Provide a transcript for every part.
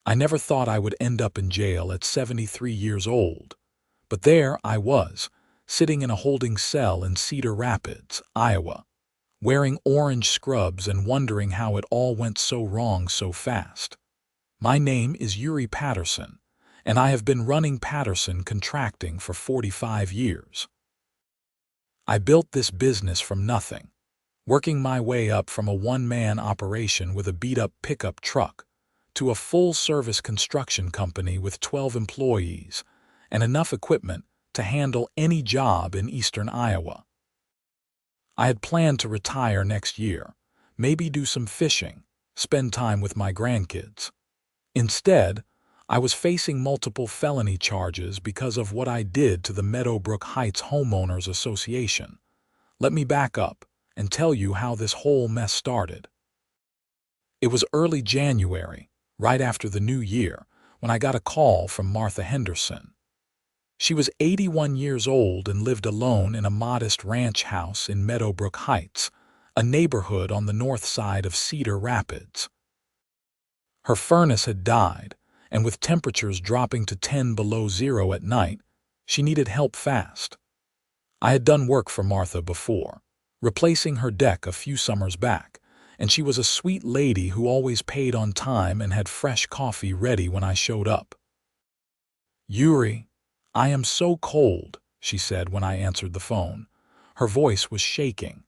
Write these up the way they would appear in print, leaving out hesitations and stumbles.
I never thought I would end up in jail at 73 years old. But there I was, sitting in a holding cell in Cedar Rapids, Iowa, wearing orange scrubs and wondering how it all went so wrong so fast. My name is Yuri Patterson, and I have been running Patterson Contracting for 45 years. I built this business from nothing, working my way up from a one-man operation with a beat-up pickup truck to a full-service construction company with 12 employees and enough equipment to handle any job in eastern Iowa. I had planned to retire next year, maybe do some fishing, spend time with my grandkids. Instead, I was facing multiple felony charges because of what I did to the Meadowbrook Heights Homeowners Association. Let me back up and tell you how this whole mess started. It was early January, right after the new year, when I got a call from Martha Henderson. She was 81 years old and lived alone in a modest ranch house in Meadowbrook Heights, a neighborhood on the north side of Cedar Rapids. Her furnace had died, and with temperatures dropping to 10 below zero at night, she needed help fast. I had done work for Martha before, replacing her deck a few summers back, and she was a sweet lady who always paid on time and had fresh coffee ready when I showed up. "Yuri, I am so cold," she said when I answered the phone. Her voice was shaking.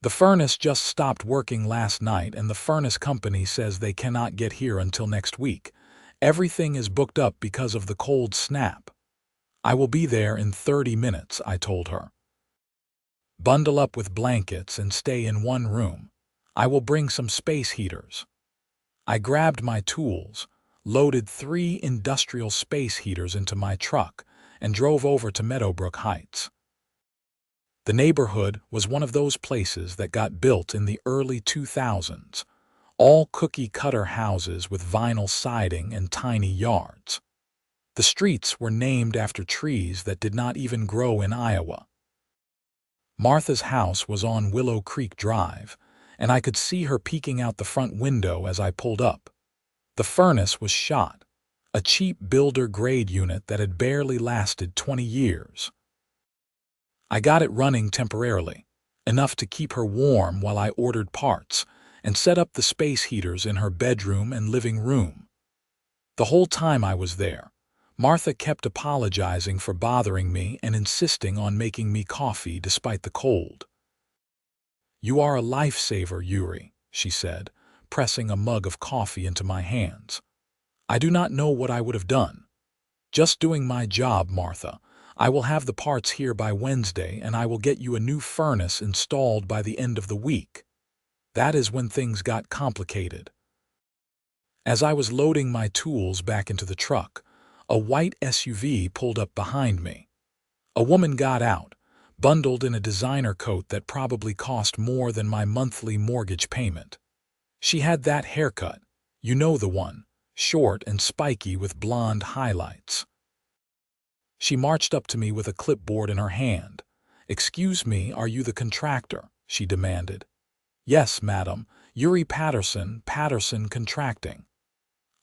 "The furnace just stopped working last night and the furnace company says they cannot get here until next week. Everything is booked up because of the cold snap." "I will be there in 30 minutes, I told her. "Bundle up with blankets and stay in one room. I will bring some space heaters." I grabbed my tools, loaded 3 industrial space heaters into my truck, and drove over to Meadowbrook Heights. The neighborhood was one of those places that got built in the early 2000s, all cookie-cutter houses with vinyl siding and tiny yards. The streets were named after trees that did not even grow in Iowa. Martha's house was on Willow Creek Drive, and I could see her peeking out the front window as I pulled up. The furnace was shot, a cheap builder-grade unit that had barely lasted 20 years. I got it running temporarily, enough to keep her warm while I ordered parts and set up the space heaters in her bedroom and living room. The whole time I was there, Martha kept apologizing for bothering me and insisting on making me coffee despite the cold. "You are a lifesaver, Yuri," she said, pressing a mug of coffee into my hands. "I do not know what I would have done. Just doing my job, Martha. I will have the parts here by Wednesday and I will get you a new furnace installed by the end of the week." That is when things got complicated. As I was loading my tools back into the truck, a white SUV pulled up behind me. A woman got out, bundled in a designer coat that probably cost more than my monthly mortgage payment. She had that haircut, you know the one, short and spiky with blonde highlights. She marched up to me with a clipboard in her hand. "Excuse me, are you the contractor?" she demanded. "Yes, madam. Yuri Patterson, Patterson Contracting."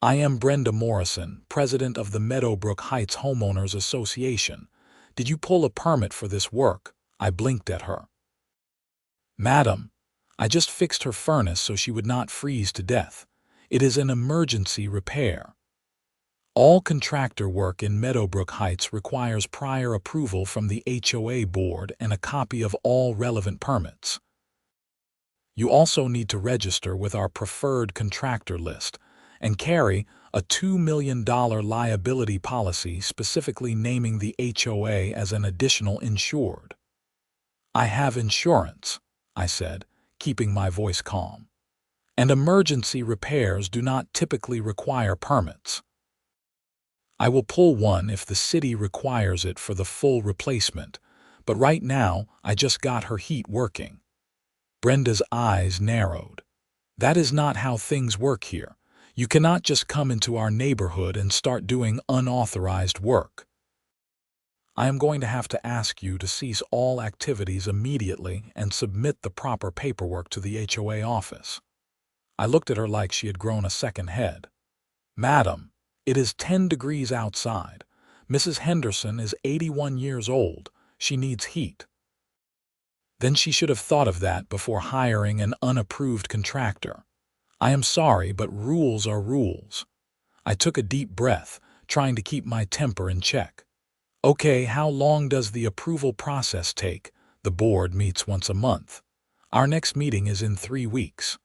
"I am Brenda Morrison, president of the Meadowbrook Heights Homeowners Association. Did you pull a permit for this work?" I blinked at her. "Madam, I just fixed her furnace so she would not freeze to death. It is an emergency repair." All contractor work in Meadowbrook Heights requires prior approval from the HOA board and a copy of all relevant permits. You also need to register with our preferred contractor list and carry a $2 million liability policy specifically naming the HOA as an additional insured. "I have insurance," I said, keeping my voice calm. "And emergency repairs do not typically require permits. I will pull one if the city requires it for the full replacement, but right now I just got her heat working." Brenda's eyes narrowed. "That is not how things work here. You cannot just come into our neighborhood and start doing unauthorized work. I am going to have to ask you to cease all activities immediately and submit the proper paperwork to the HOA office." I looked at her like she had grown a second head. "Madam, it is 10 degrees outside. Mrs. Henderson is 81 years old. She needs heat." Then she should have thought of that before hiring an unapproved contractor. I am sorry, but rules are rules. I took a deep breath, trying to keep my temper in check. "Okay, how long does the approval process take?" The board meets once a month. "Our next meeting is in 3 weeks.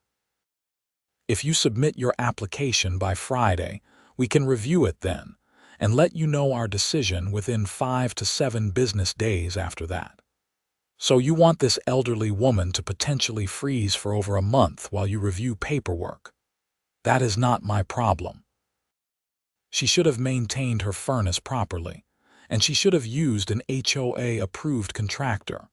If you submit your application by Friday, we can review it then and let you know our decision within 5 to 7 business days after that." "So you want this elderly woman to potentially freeze for over a month while you review paperwork?" "That is not my problem." She should have maintained her furnace properly, and she should have used an HOA-approved contractor.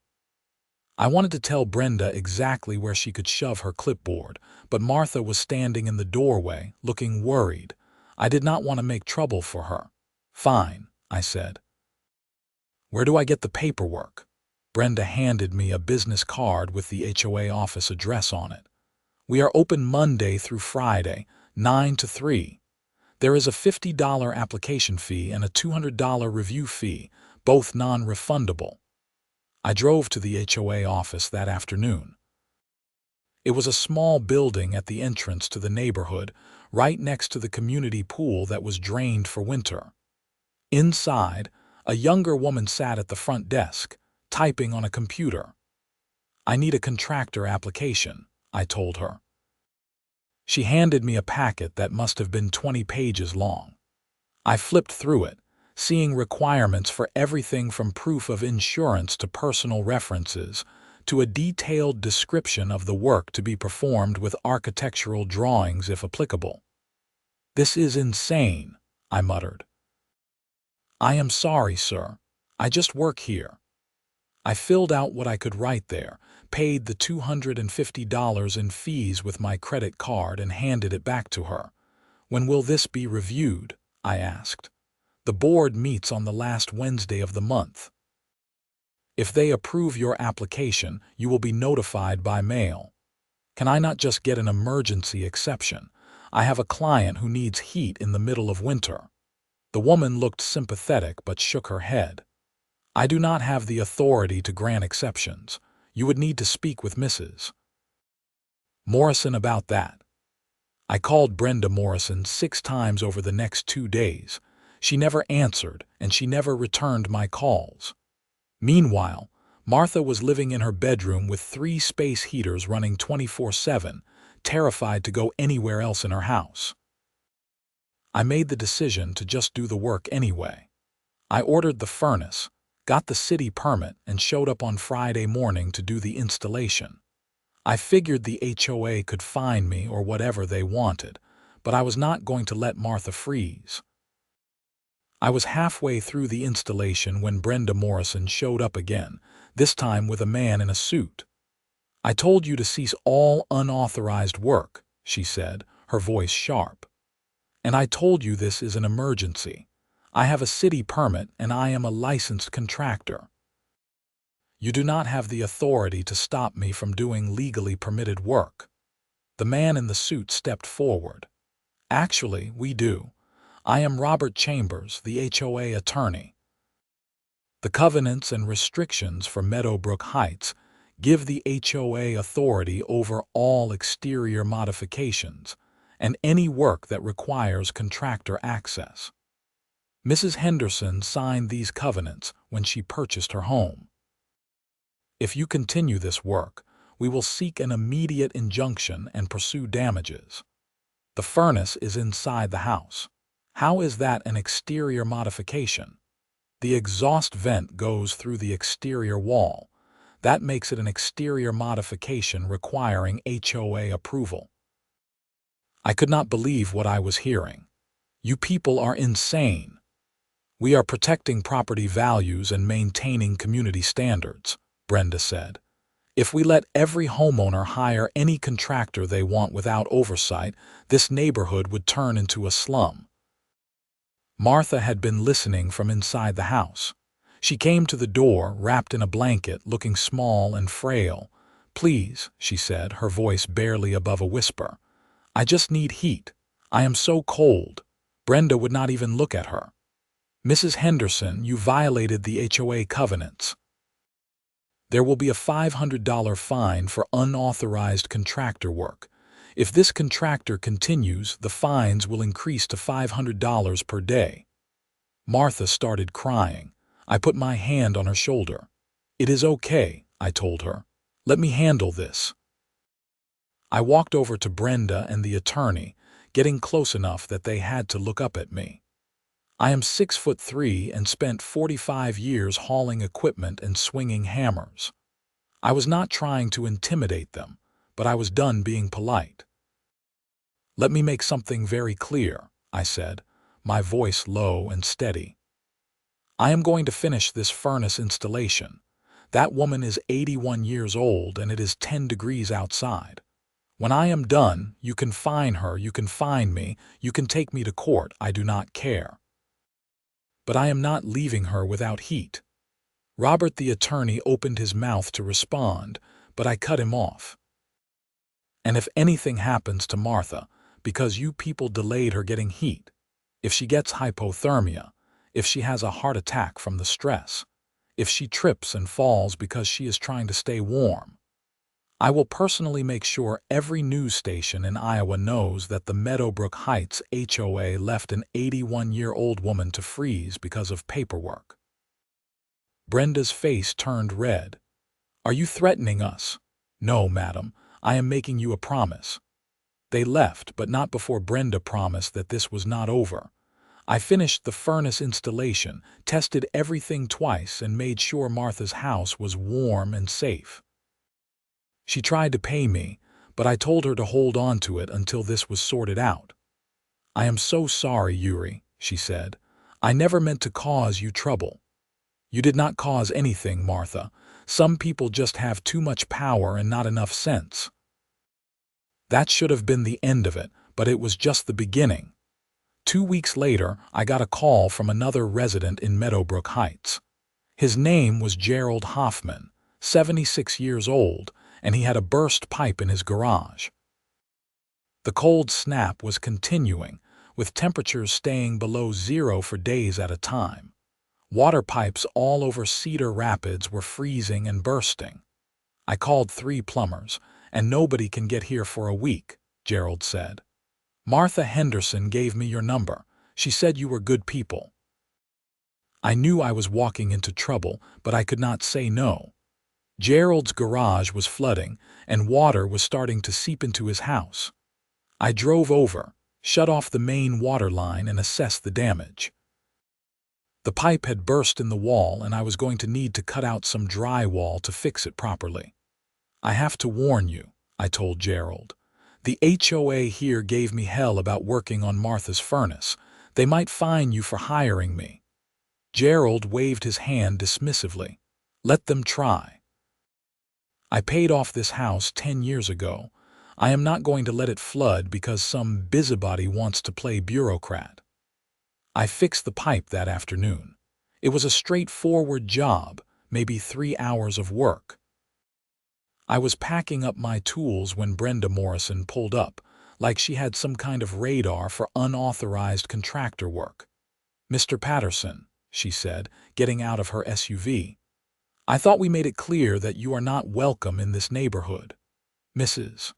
I wanted to tell Brenda exactly where she could shove her clipboard, but Martha was standing in the doorway, looking worried. I did not want to make trouble for her. "Fine," I said. "Where do I get the paperwork?" Brenda handed me a business card with the HOA office address on it. "We are open Monday through Friday, 9 to 3. There is a $50 application fee and a $200 review fee, both non-refundable." I drove to the HOA office that afternoon. It was a small building at the entrance to the neighborhood, right next to the community pool that was drained for winter. Inside, a younger woman sat at the front desk, typing on a computer. "I need a contractor application," I told her. She handed me a packet that must have been 20 pages long. I flipped through it, seeing requirements for everything from proof of insurance to personal references, to a detailed description of the work to be performed with architectural drawings if applicable. "This is insane," I muttered. "I am sorry, sir. I just work here." I filled out what I could write there, paid the $250 in fees with my credit card, and handed it back to her. "When will this be reviewed?" I asked. "The board meets on the last Wednesday of the month. If they approve your application, you will be notified by mail." "Can I not just get an emergency exception? I have a client who needs heat in the middle of winter." The woman looked sympathetic but shook her head. "I do not have the authority to grant exceptions. You would need to speak with Mrs. Morrison about that." I called Brenda Morrison 6 times over the next 2 days. She never answered, and she never returned my calls. Meanwhile, Martha was living in her bedroom with 3 space heaters running 24/7, terrified to go anywhere else in her house. I made the decision to just do the work anyway. I ordered the furnace, got the city permit, and showed up on Friday morning to do the installation. I figured the HOA could fine me or whatever they wanted, but I was not going to let Martha freeze. I was halfway through the installation when Brenda Morrison showed up again, this time with a man in a suit. "I told you to cease all unauthorized work," she said, her voice sharp. "And I told you this is an emergency. I have a city permit and I am a licensed contractor. You do not have the authority to stop me from doing legally permitted work." The man in the suit stepped forward. "Actually, we do. I am Robert Chambers, the HOA attorney. The covenants and restrictions for Meadowbrook Heights give the HOA authority over all exterior modifications and any work that requires contractor access. Mrs. Henderson signed these covenants when she purchased her home. If you continue this work, we will seek an immediate injunction and pursue damages. The furnace is inside the house. How is that an exterior modification? The exhaust vent goes through the exterior wall. That makes it an exterior modification requiring HOA approval." I could not believe what I was hearing. "You people are insane." "We are protecting property values and maintaining community standards," Brenda said. "If we let every homeowner hire any contractor they want without oversight, this neighborhood would turn into a slum." Martha had been listening from inside the house. She came to the door, wrapped in a blanket, looking small and frail. "Please," she said, her voice barely above a whisper. "I just need heat. I am so cold." Brenda would not even look at her. "Mrs. Henderson, you violated the HOA covenants. There will be a $500 fine for unauthorized contractor work. If this contractor continues, the fines will increase to $500 per day." Martha started crying. I put my hand on her shoulder. "It is okay," I told her. "Let me handle this." I walked over to Brenda and the attorney, getting close enough that they had to look up at me. I am 6'3" and spent 45 years hauling equipment and swinging hammers. I was not trying to intimidate them, but I was done being polite. "Let me make something very clear," I said, my voice low and steady. "I am going to finish this furnace installation. That woman is 81 years old and it is 10 degrees outside. When I am done, you can fine her, you can fine me, you can take me to court, I do not care. But I am not leaving her without heat." Robert the attorney opened his mouth to respond, but I cut him off. "And if anything happens to Martha, because you people delayed her getting heat, if she gets hypothermia, if she has a heart attack from the stress, if she trips and falls because she is trying to stay warm, I will personally make sure every news station in Iowa knows that the Meadowbrook Heights HOA left an 81-year-old woman to freeze because of paperwork." Brenda's face turned red. "Are you threatening us?" "No, madam. I am making you a promise." They left, but not before Brenda promised that this was not over. I finished the furnace installation, tested everything twice, and made sure Martha's house was warm and safe. She tried to pay me, but I told her to hold on to it until this was sorted out. "I am so sorry, Yuri," she said. "I never meant to cause you trouble." "You did not cause anything, Martha. Some people just have too much power and not enough sense." That should have been the end of it, but it was just the beginning. 2 weeks later, I got a call from another resident in Meadowbrook Heights. His name was Gerald Hoffman, 76 years old, and he had a burst pipe in his garage. The cold snap was continuing, with temperatures staying below zero for days at a time. Water pipes all over Cedar Rapids were freezing and bursting. "I called 3 plumbers, and nobody can get here for a week," Gerald said. "Martha Henderson gave me your number. She said you were good people." I knew I was walking into trouble, but I could not say no. Gerald's garage was flooding, and water was starting to seep into his house. I drove over, shut off the main water line, and assessed the damage. The pipe had burst in the wall, and I was going to need to cut out some drywall to fix it properly. "I have to warn you," I told Gerald. "The HOA here gave me hell about working on Martha's furnace. They might fine you for hiring me." Gerald waved his hand dismissively. "Let them try. I paid off this house 10 years ago. I am not going to let it flood because some busybody wants to play bureaucrat." I fixed the pipe that afternoon. It was a straightforward job, maybe 3 hours of work. I was packing up my tools when Brenda Morrison pulled up, like she had some kind of radar for unauthorized contractor work. "Mr. Patterson," she said, getting out of her SUV. "I thought we made it clear that you are not welcome in this neighborhood." "Mrs.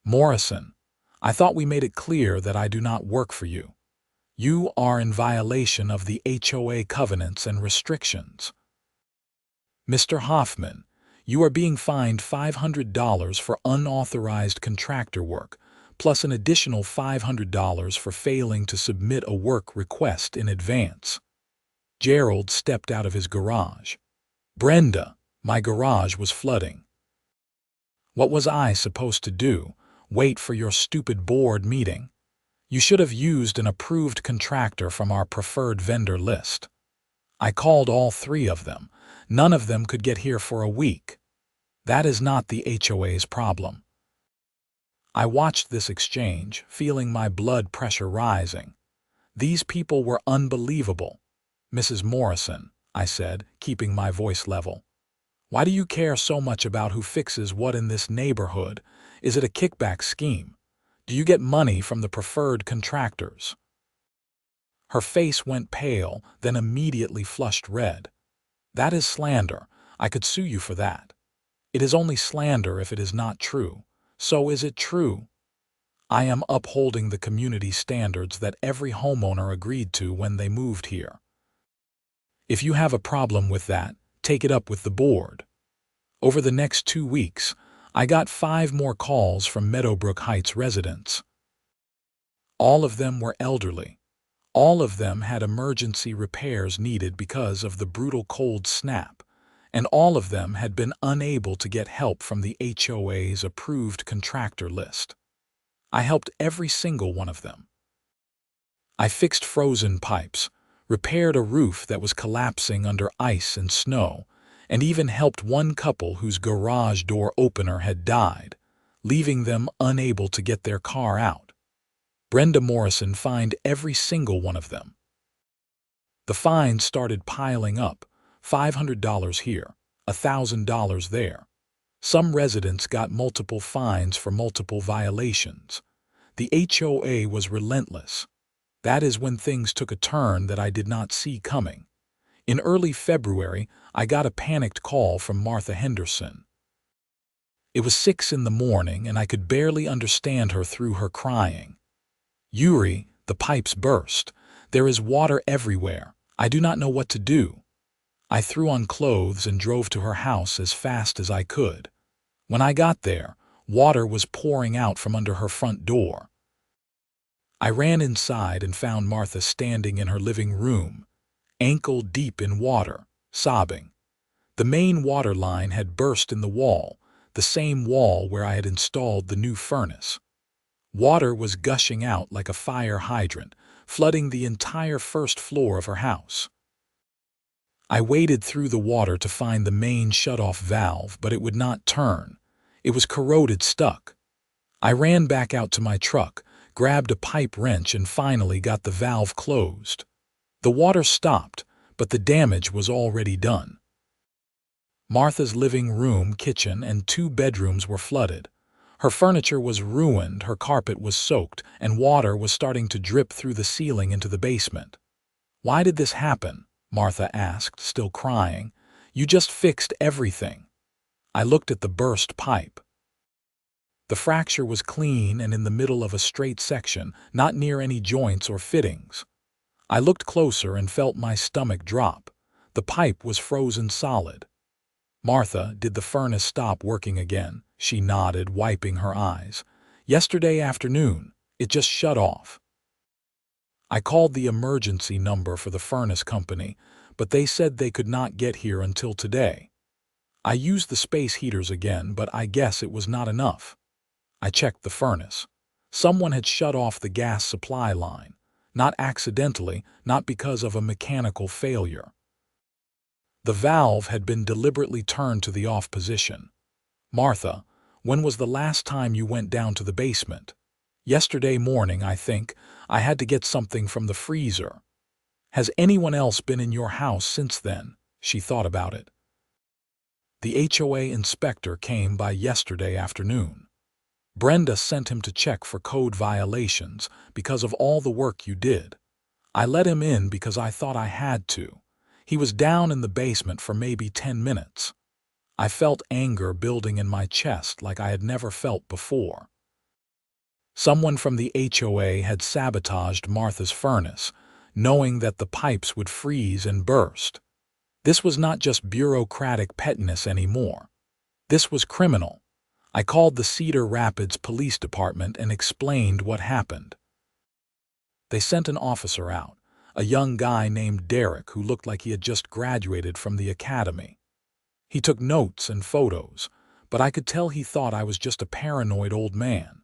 Morrison, I thought we made it clear that I do not work for you. You are in violation of the HOA covenants and restrictions." "Mr. Hoffman, you are being fined $500 for unauthorized contractor work, plus an additional $500 for failing to submit a work request in advance." Gerald stepped out of his garage. "Brenda, my garage was flooding." "What was I supposed to do? Wait for your stupid board meeting? You should have used an approved contractor from our preferred vendor list. I called all 3 of them. None of them could get here for a week. That is not the HOA's problem." I watched this exchange, feeling my blood pressure rising. These people were unbelievable. "Mrs. Morrison," I said, keeping my voice level, "why do you care so much about who fixes what in this neighborhood? Is it a kickback scheme? Do you get money from the preferred contractors?" Her face went pale, then immediately flushed red. "That is slander. I could sue you for that." "It is only slander if it is not true." "So is it true?" "I am upholding the community standards that every homeowner agreed to when they moved here. If you have a problem with that, take it up with the board." Over the next 2 weeks, I got 5 more calls from Meadowbrook Heights residents. All of them were elderly. All of them had emergency repairs needed because of the brutal cold snap, and all of them had been unable to get help from the HOA's approved contractor list. I helped every single one of them. I fixed frozen pipes, repaired a roof that was collapsing under ice and snow, and even helped one couple whose garage door opener had died, leaving them unable to get their car out. Brenda Morrison fined every single one of them. The fines started piling up, $500 here, $1,000 there. Some residents got multiple fines for multiple violations. The HOA was relentless. That is when things took a turn that I did not see coming. In early February, I got a panicked call from Martha Henderson. It was 6 in the morning and I could barely understand her through her crying. "Yuri, the pipes burst. There is water everywhere. I do not know what to do." I threw on clothes and drove to her house as fast as I could. When I got there, water was pouring out from under her front door. I ran inside and found Martha standing in her living room, ankle deep in water, sobbing. The main water line had burst in the wall, the same wall where I had installed the new furnace. Water was gushing out like a fire hydrant, flooding the entire first floor of her house. I waded through the water to find the main shutoff valve, but it would not turn. It was corroded stuck. I ran back out to my truck, grabbed a pipe wrench, and finally got the valve closed. The water stopped, but the damage was already done. Martha's living room, kitchen, and 2 bedrooms were flooded. Her furniture was ruined, her carpet was soaked, and water was starting to drip through the ceiling into the basement. "Why did this happen?" Martha asked, still crying. "You just fixed everything." I looked at the burst pipe. The fracture was clean and in the middle of a straight section, not near any joints or fittings. I looked closer and felt my stomach drop. The pipe was frozen solid. "Martha, did the furnace stop working again?" She nodded, wiping her eyes. "Yesterday afternoon. It just shut off." I called the emergency number for the furnace company, but they said they could not get here until today. I used the space heaters again, but I guess it was not enough. I checked the furnace. Someone had shut off the gas supply line. Not accidentally, not because of a mechanical failure. The valve had been deliberately turned to the off position. "Martha, when was the last time you went down to the basement?" "Yesterday morning, I think. I had to get something from the freezer." "Has anyone else been in your house since then?" She thought about it. "The HOA inspector came by yesterday afternoon. Brenda sent him to check for code violations because of all the work you did. I let him in because I thought I had to. He was down in the basement for maybe 10 minutes. I felt anger building in my chest like I had never felt before. Someone from the HOA had sabotaged Martha's furnace, knowing that the pipes would freeze and burst. This was not just bureaucratic pettiness anymore. This was criminal. I called the Cedar Rapids Police Department and explained what happened. They sent an officer out, a young guy named Derek who looked like he had just graduated from the academy. He took notes and photos, but I could tell he thought I was just a paranoid old man.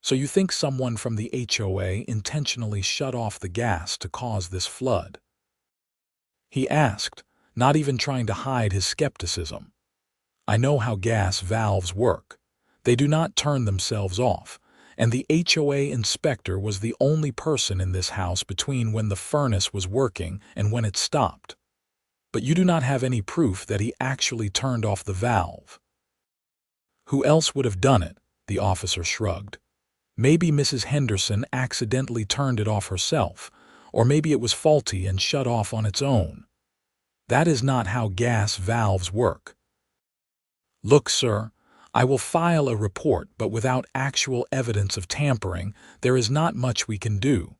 "So you think someone from the HOA intentionally shut off the gas to cause this flood?" He asked, not even trying to hide his skepticism. "I know how gas valves work. They do not turn themselves off, and the HOA inspector was the only person in this house between when the furnace was working and when it stopped. But you do not have any proof that he actually turned off the valve." "Who else would have done it?" the officer shrugged. "Maybe Mrs. Henderson accidentally turned it off herself, Or maybe it was faulty and shut off on its own. That is not how gas valves work. Look, sir, I will file a report, but without actual evidence of tampering, there is not much we can do.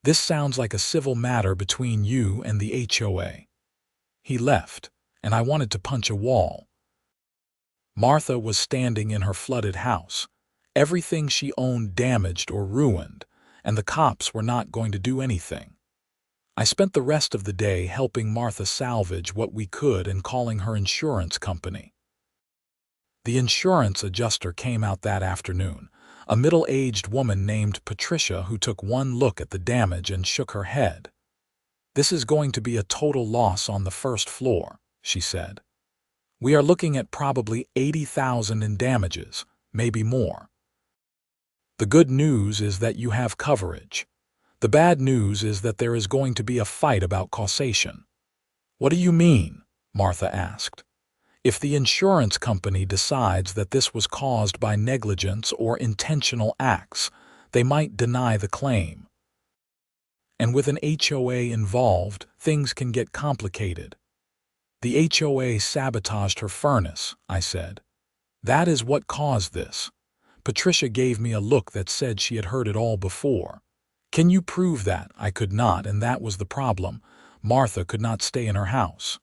This sounds like a civil matter between you and the HOA. He left, and I wanted to punch a wall. Martha was standing in her flooded house, everything she owned damaged or ruined, and the cops were not going to do anything. I spent the rest of the day helping Martha salvage what we could and calling her insurance company. The insurance adjuster came out that afternoon, a middle-aged woman named Patricia who took one look at the damage and shook her head. "This is going to be a total loss on the first floor," she said. "We are looking at probably $80,000 in damages, maybe more. The good news is that you have coverage. The bad news is that there is going to be a fight about causation." "What do you mean?" Martha asked. "If the insurance company decides that this was caused by negligence or intentional acts, they might deny the claim. And with an HOA involved, things can get complicated." "The HOA sabotaged her furnace," I said. "That is what caused this." Patricia gave me a look that said she had heard it all before. "Can you prove that?" I could not, and that was the problem. Martha could not stay in her house.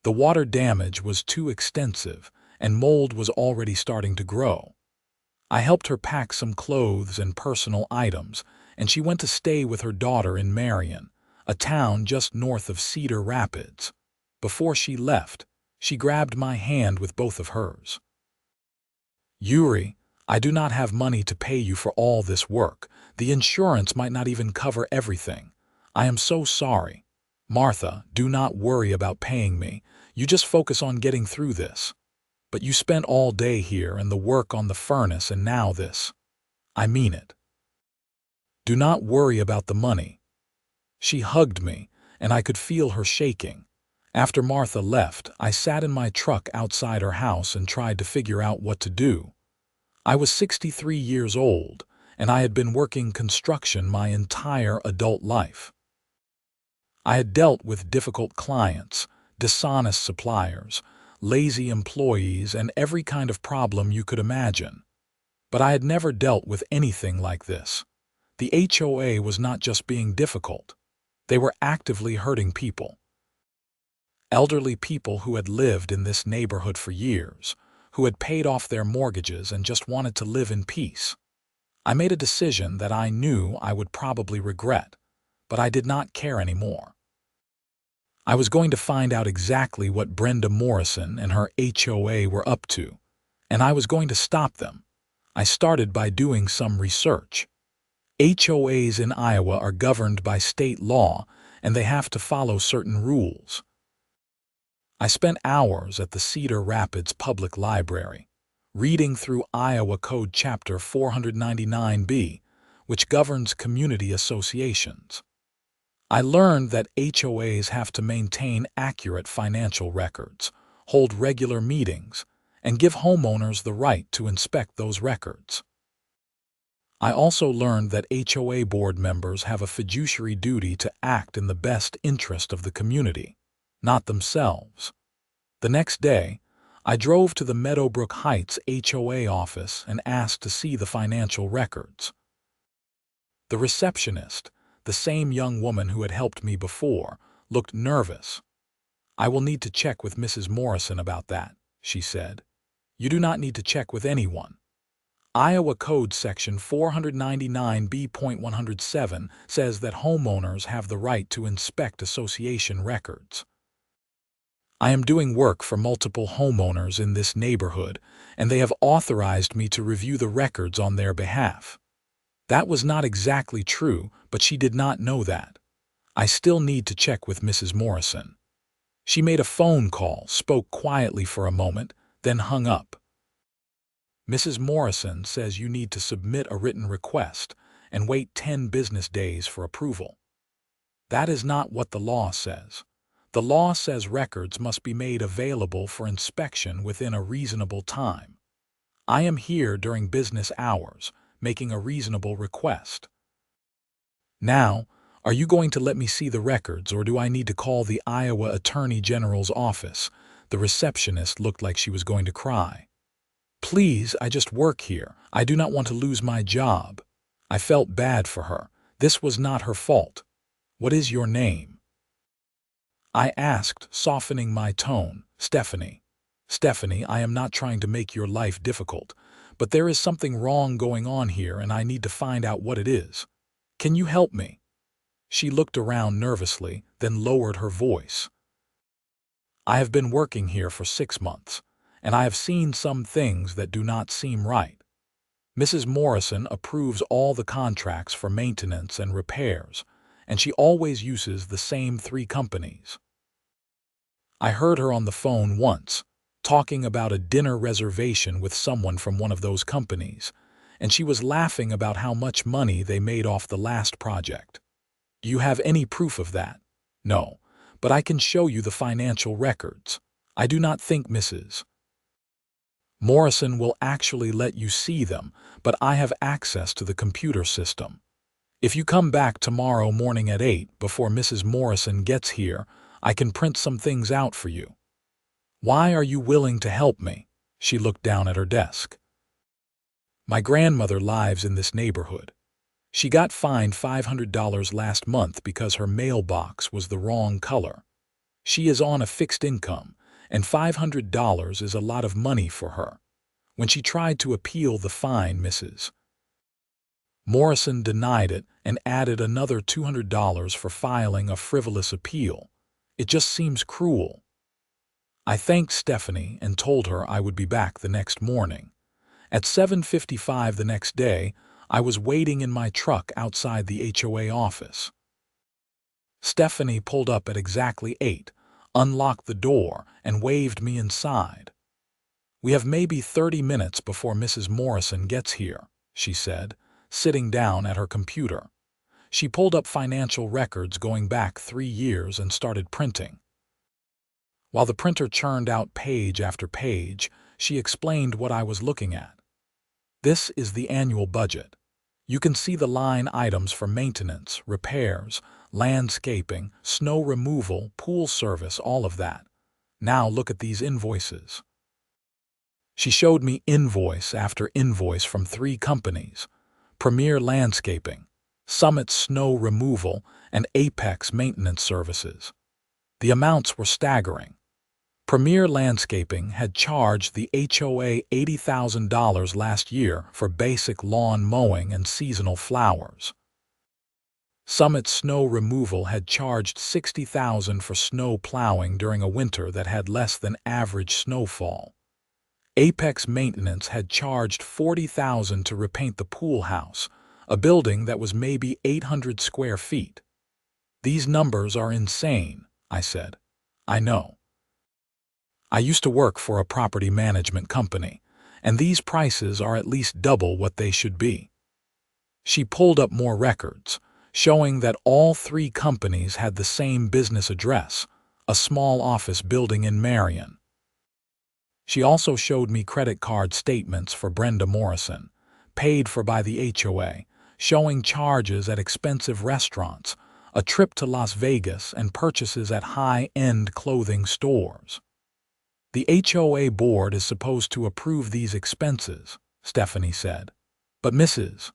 The water damage was too extensive, and mold was already starting to grow. I helped her pack some clothes and personal items, and she went to stay with her daughter in Marion, a town just north of Cedar Rapids. Before she left, she grabbed my hand with both of hers. "Yuri, I do not have money to pay you for all this work. The insurance might not even cover everything. I am so sorry. Martha, do not worry about paying me. You just focus on getting through this. But you spent all day here and the work on the furnace and now this. I mean it. Do not worry about the money." She hugged me, and I could feel her shaking. After Martha left, I sat in my truck outside her house and tried to figure out what to do. I was 63 years old, and I had been working construction my entire adult life. I had dealt with difficult clients, dishonest suppliers, lazy employees, and every kind of problem you could imagine. But I had never dealt with anything like this. The HOA was not just being difficult. They were actively hurting people. Elderly people who had lived in this neighborhood for years, who had paid off their mortgages and just wanted to live in peace. I made a decision that I knew I would probably regret, but I did not care anymore. I was going to find out exactly what Brenda Morrison and her HOA were up to, and I was going to stop them. I started by doing some research. HOAs in Iowa are governed by state law, and they have to follow certain rules. I spent hours at the Cedar Rapids Public Library, reading through Iowa Code Chapter 499B, which governs community associations. I learned that HOAs have to maintain accurate financial records, hold regular meetings, and give homeowners the right to inspect those records. I also learned that HOA board members have a fiduciary duty to act in the best interest of the community, not themselves. The next day, I drove to the Meadowbrook Heights HOA office and asked to see the financial records. The receptionist, the same young woman who had helped me before, looked nervous. "I will need to check with Mrs. Morrison about that," she said. "You do not need to check with anyone. Iowa Code Section 499B.107 says that homeowners have the right to inspect association records. I am doing work for multiple homeowners in this neighborhood, and they have authorized me to review the records on their behalf." That was not exactly true, but she did not know that. I still need to check with Mrs. Morrison. She made a phone call, spoke quietly for a moment, then hung up. "Mrs. Morrison says you need to submit a written request and wait 10 business days for approval." That is not what the law says. The law says records must be made available for inspection within a reasonable time. I am here during business hours, making a reasonable request. Now, Are you going to let me see the records, or do I need to call the Iowa Attorney General's office? The receptionist looked like she was going to cry. Please, I just work here. I do not want to lose my job. I felt bad for her. This was not her fault. What is your name? I asked, softening my tone. Stephanie. Stephanie, I am not trying to make your life difficult, but there is something wrong going on here and I need to find out what it is. Can you help me? She looked around nervously, then lowered her voice. I have been working here for 6 months, and I have seen some things that do not seem right. Mrs. Morrison approves all the contracts for maintenance and repairs, and she always uses the same 3 companies. I heard her on the phone once, talking about a dinner reservation with someone from one of those companies, and she was laughing about how much money they made off the last project. Do you have any proof of that? No, but I can show you the financial records. I do not think Mrs. Morrison will actually let you see them, but I have access to the computer system. If you come back tomorrow morning at 8 before Mrs. Morrison gets here, I can print some things out for you. Why are you willing to help me? She looked down at her desk. My grandmother lives in this neighborhood. She got fined $500 last month because her mailbox was the wrong color. She is on a fixed income, and $500 is a lot of money for her. When she tried to appeal the fine, Mrs. Morrison denied it and added another $200 for filing a frivolous appeal. It just seems cruel. I thanked Stephanie and told her I would be back the next morning. At 7:55 the next day, I was waiting in my truck outside the HOA office. Stephanie pulled up at exactly 8, unlocked the door, and waved me inside. We have maybe 30 minutes before Mrs. Morrison gets here, she said, sitting down at her computer. She pulled up financial records going back 3 years and started printing. While the printer churned out page after page, she explained what I was looking at. This is the annual budget. You can see the line items for maintenance, repairs, landscaping, snow removal, pool service, all of that. Now look at these invoices. She showed me invoice after invoice from 3 companies: Premier Landscaping, Summit Snow Removal, and Apex Maintenance Services. The amounts were staggering. Premier Landscaping had charged the HOA $80,000 last year for basic lawn mowing and seasonal flowers. Summit Snow Removal had charged $60,000 for snow plowing during a winter that had less than average snowfall. Apex Maintenance had charged $40,000 to repaint the pool house, a building that was maybe 800 square feet. These numbers are insane, I said. I know. I used to work for a property management company, and these prices are at least double what they should be. She pulled up more records, showing that all 3 companies had the same business address, a small office building in Marion. She also showed me credit card statements for Brenda Morrison, paid for by the HOA, showing charges at expensive restaurants, a trip to Las Vegas, and purchases at high-end clothing stores. The HOA board is supposed to approve these expenses, Stephanie said. But Mrs.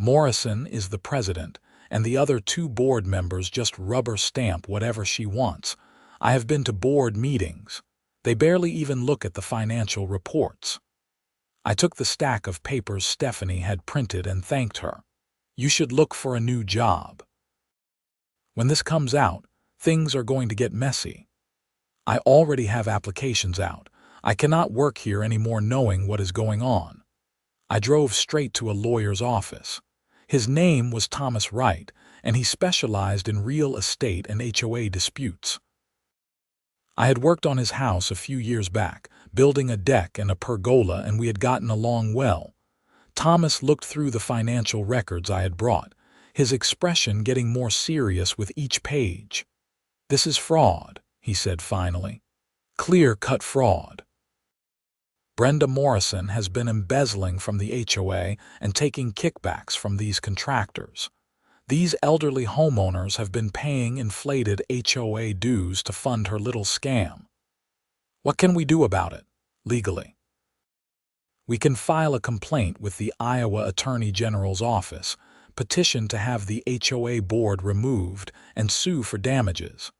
Morrison is the president, and the other 2 board members just rubber stamp whatever she wants. I have been to board meetings. They barely even look at the financial reports. I took the stack of papers Stephanie had printed and thanked her. You should look for a new job. When this comes out, things are going to get messy. I already have applications out. I cannot work here anymore knowing what is going on. I drove straight to a lawyer's office. His name was Thomas Wright, and he specialized in real estate and HOA disputes. I had worked on his house a few years back, building a deck and a pergola, and we had gotten along well. Thomas looked through the financial records I had brought, his expression getting more serious with each page. This is fraud, he said finally. Clear-cut fraud. Brenda Morrison has been embezzling from the HOA and taking kickbacks from these contractors. These elderly homeowners have been paying inflated HOA dues to fund her little scam. What can we do about it, legally? We can file a complaint with the Iowa Attorney General's office, petition to have the HOA board removed, and sue for damages.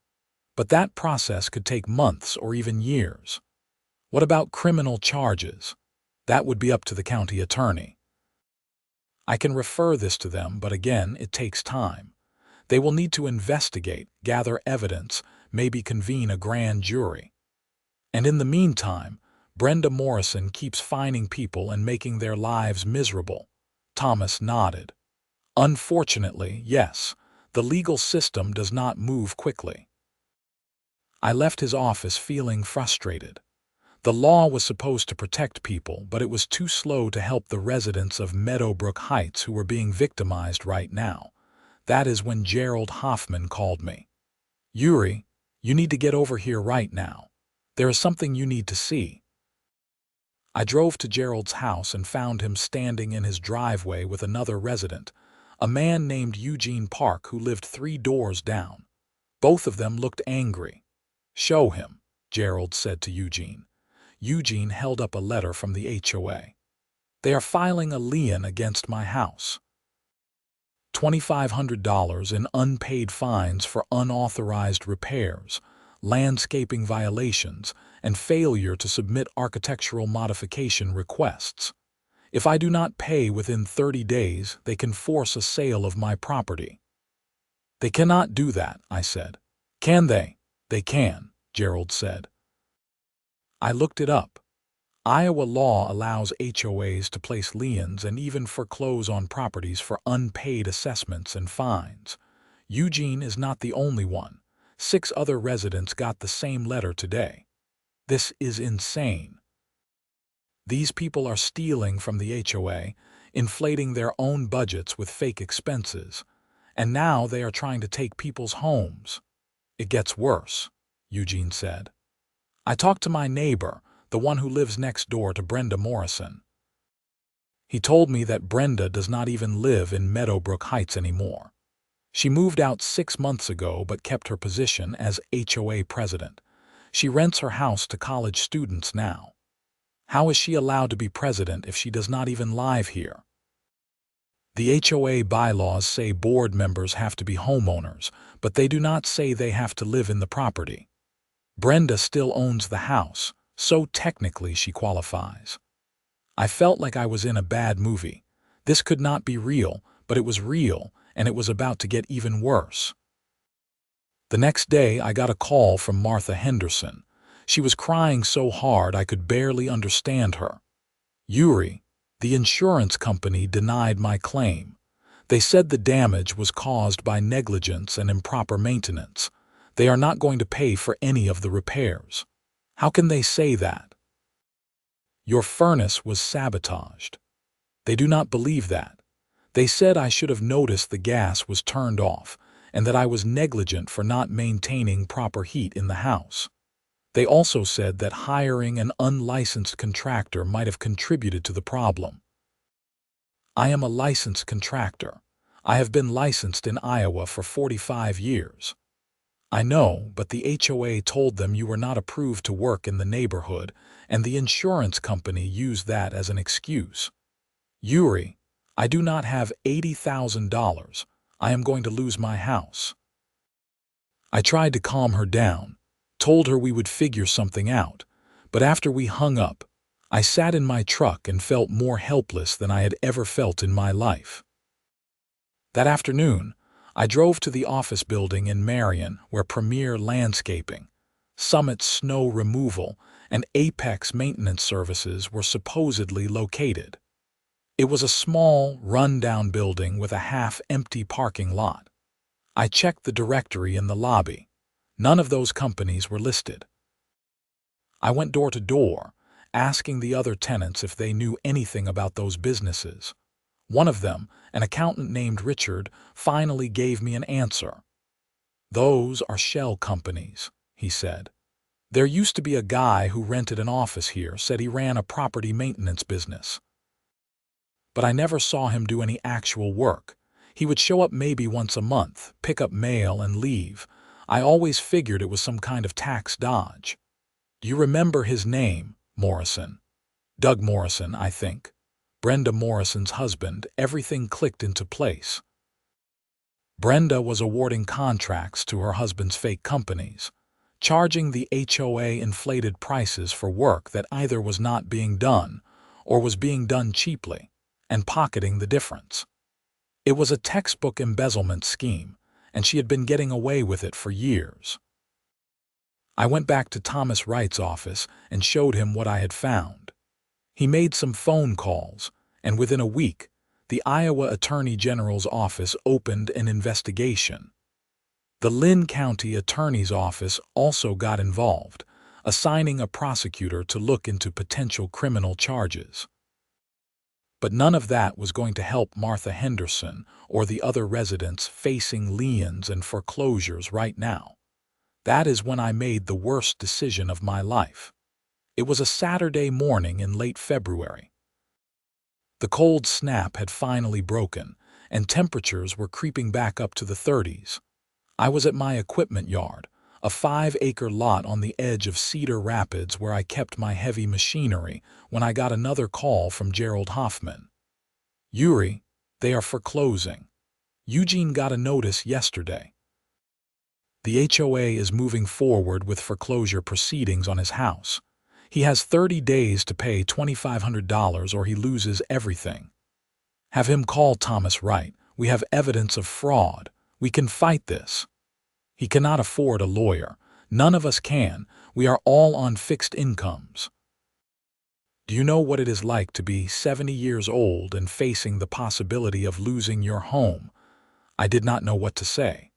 But that process could take months or even years. What about criminal charges? That would be up to the county attorney. I can refer this to them, but again, it takes time. They will need to investigate, gather evidence, maybe convene a grand jury. And in the meantime, Brenda Morrison keeps fining people and making their lives miserable. Thomas nodded. Unfortunately, yes, the legal system does not move quickly. I left his office feeling frustrated. The law was supposed to protect people, but it was too slow to help the residents of Meadowbrook Heights who were being victimized right now. That is when Gerald Hoffman called me. "Yuri, you need to get over here right now. There is something you need to see." I drove to Gerald's house and found him standing in his driveway with another resident, a man named Eugene Park who lived 3 doors down. Both of them looked angry. "Show him," Gerald said to Eugene. Eugene held up a letter from the HOA. "They are filing a lien against my house. $2,500 in unpaid fines for unauthorized repairs, landscaping violations, and failure to submit architectural modification requests. If I do not pay within 30 days, they can force a sale of my property." "They cannot do that," I said. "Can they?" "They can," Gerald said. I looked it up. Iowa law allows HOAs to place liens and even foreclose on properties for unpaid assessments and fines. Eugene is not the only one. 6 other residents got the same letter today. This is insane. These people are stealing from the HOA, inflating their own budgets with fake expenses, and now they are trying to take people's homes. "It gets worse," Eugene said. "I talked to my neighbor, the one who lives next door to Brenda Morrison. He told me that Brenda does not even live in Meadowbrook Heights anymore. She moved out 6 months ago but kept her position as HOA president. She rents her house to college students now. How is she allowed to be president if she does not even live here? The HOA bylaws say board members have to be homeowners, but they do not say they have to live in the property. Brenda still owns the house, so technically she qualifies. I felt like I was in a bad movie. This could not be real, but it was real, and it was about to get even worse. The next day, I got a call from Martha Henderson. She was crying so hard I could barely understand her. "Yuri, the insurance company denied my claim. They said the damage was caused by negligence and improper maintenance. They are not going to pay for any of the repairs." "How can they say that?" "Your furnace was sabotaged." "They do not believe that. They said I should have noticed the gas was turned off and that I was negligent for not maintaining proper heat in the house. They also said that hiring an unlicensed contractor might have contributed to the problem." "I am a licensed contractor. I have been licensed in Iowa for 45 years. "I know, but the HOA told them you were not approved to work in the neighborhood, and the insurance company used that as an excuse." "Yuri, I do not have $80,000. I am going to lose my house." I tried to calm her down, told her we would figure something out, but after we hung up, I sat in my truck and felt more helpless than I had ever felt in my life. That afternoon, I drove to the office building in Marion where Premier Landscaping, Summit Snow Removal, and Apex Maintenance Services were supposedly located. It was a small, run-down building with a half-empty parking lot. I checked the directory in the lobby. None of those companies were listed. I went door to door, asking the other tenants if they knew anything about those businesses. One of them, an accountant named Richard, finally gave me an answer. "Those are shell companies," he said. "There used to be a guy who rented an office here, said he ran a property maintenance business. But I never saw him do any actual work. He would show up maybe once a month, pick up mail, and leave. I always figured it was some kind of tax dodge. Do you remember his name, Morrison? Doug Morrison, I think. Brenda Morrison's husband. Everything clicked into place. Brenda was awarding contracts to her husband's fake companies, charging the HOA inflated prices for work that either was not being done or was being done cheaply, and pocketing the difference. It was a textbook embezzlement scheme, and she had been getting away with it for years. I went back to Thomas Wright's office and showed him what I had found. He made some phone calls, and within a week, the Iowa Attorney General's office opened an investigation. The Lynn County Attorney's Office also got involved, assigning a prosecutor to look into potential criminal charges. But none of that was going to help Martha Henderson or the other residents facing liens and foreclosures right now. That is when I made the worst decision of my life. It was a Saturday morning in late February. The cold snap had finally broken, and temperatures were creeping back up to the 30s. I was at my equipment yard, a 5-acre lot on the edge of Cedar Rapids where I kept my heavy machinery, when I got another call from Gerald Hoffman. "Yuri, they are foreclosing. Eugene got a notice yesterday. The HOA is moving forward with foreclosure proceedings on his house. He has 30 days to pay $2,500 or he loses everything. Have him call Thomas Wright. We have evidence of fraud. We can fight this. He cannot afford a lawyer. None of us can. We are all on fixed incomes." Do you know what it is like to be 70 years old and facing the possibility of losing your home? I did not know what to say.